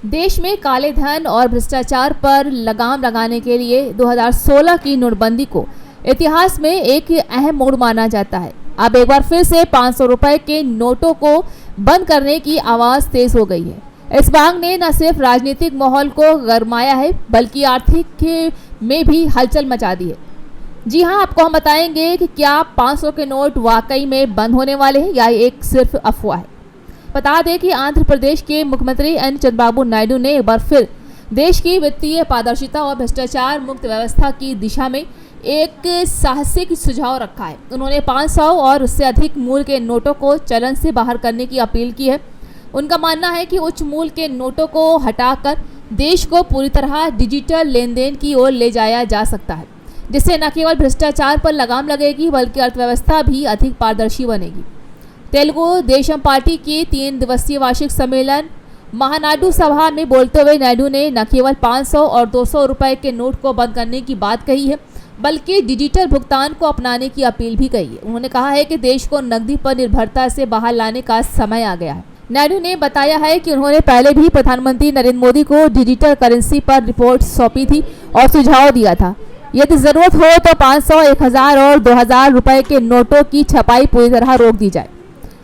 देश में काले धन और भ्रष्टाचार पर लगाम लगाने के लिए 2016 की नोटबंदी को इतिहास में एक अहम मोड़ माना जाता है। अब एक बार फिर से 500 रुपए के नोटों को बंद करने की आवाज तेज हो गई है। इस मांग ने न सिर्फ राजनीतिक माहौल को गरमाया है बल्कि आर्थिक में भी हलचल मचा दी है। जी हां, आपको हम बताएंगे कि क्या 500 के नोट वाकई में बंद होने वाले हैं या एक सिर्फ अफवाह है। बता दें कि आंध्र प्रदेश के मुख्यमंत्री एन चंद्रबाबू नायडू ने एक बार फिर देश की वित्तीय पारदर्शिता और भ्रष्टाचार मुक्त व्यवस्था की दिशा में एक साहसिक सुझाव रखा है। उन्होंने 500 और उससे अधिक मूल्य के नोटों को चलन से बाहर करने की अपील की है। उनका मानना है कि उच्च मूल्य के नोटों को हटाकर देश को पूरी तरह डिजिटल लेन देन की ओर ले जाया जा सकता है, जिससे न केवल भ्रष्टाचार पर लगाम लगेगी बल्कि अर्थव्यवस्था भी अधिक पारदर्शी बनेगी। तेलुगु देशम पार्टी की 3 दिवसीय वार्षिक सम्मेलन महानाडु सभा में बोलते हुए नायडू ने न केवल 500 और 200 रुपए के नोट को बंद करने की बात कही है बल्कि डिजिटल भुगतान को अपनाने की अपील भी कही है। उन्होंने कहा है कि देश को नकदी पर निर्भरता से बाहर लाने का समय आ गया है। नायडू ने बताया है कि उन्होंने पहले भी प्रधानमंत्री नरेंद्र मोदी को डिजिटल करेंसी पर रिपोर्ट सौंपी थी और सुझाव दिया था। यदि जरूरत हो तो 500, 1000 और 2000 रुपए के नोटों की छपाई पूरी तरह रोक दी जाए।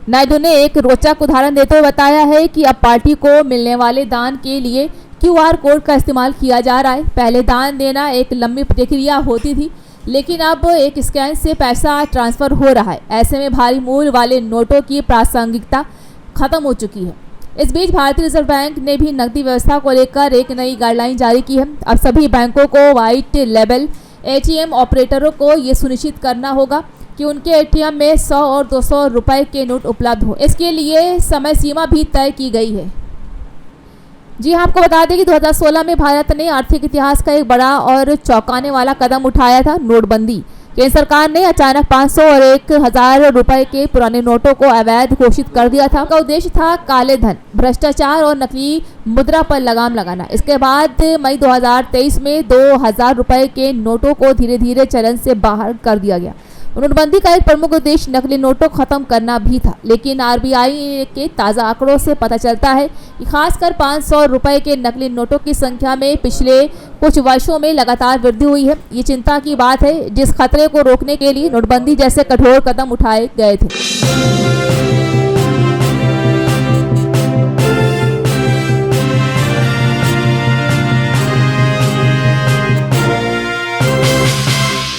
नायडू ने एक रोचक उदाहरण देते हुए बताया है कि अब पार्टी को मिलने वाले दान के लिए QR कोड का इस्तेमाल किया जा रहा है। पहले दान देना एक लंबी प्रक्रिया होती थी, लेकिन अब एक स्कैन से पैसा ट्रांसफर हो रहा है। ऐसे में भारी मूल्य वाले नोटों की प्रासंगिकता खत्म हो चुकी है। इस बीच भारतीय रिजर्व बैंक ने भी नकदी व्यवस्था को लेकर एक नई गाइडलाइन जारी की है। अब सभी बैंकों को व्हाइट लेबल ATM ऑपरेटरों को ये सुनिश्चित करना होगा कि उनके ATM में 100 और 200 रुपए के नोट उपलब्ध हो। इसके लिए समय सीमा भी तय की गई है। जी हाँ, आपको बता दें कि 2016 में भारत ने आर्थिक इतिहास का एक बड़ा और चौंकाने वाला कदम उठाया था, नोटबंदी। केंद्र सरकार ने अचानक 500 और 1000 रुपए के पुराने नोटों को अवैध घोषित कर दिया था। का उद्देश्य था काले धन, भ्रष्टाचार और नकली मुद्रा पर लगाम लगाना। इसके बाद मई 2023 में 2000 रुपए के नोटों को धीरे धीरे चलन से बाहर कर दिया गया। नोटबंदी का एक प्रमुख उद्देश्य नकली नोटों को खत्म करना भी था, लेकिन RBI के ताज़ा आंकड़ों से पता चलता है कि खासकर 500 रुपए के नकली नोटों की संख्या में पिछले कुछ वर्षों में लगातार वृद्धि हुई है। ये चिंता की बात है, जिस खतरे को रोकने के लिए नोटबंदी जैसे कठोर कदम उठाए गए थे।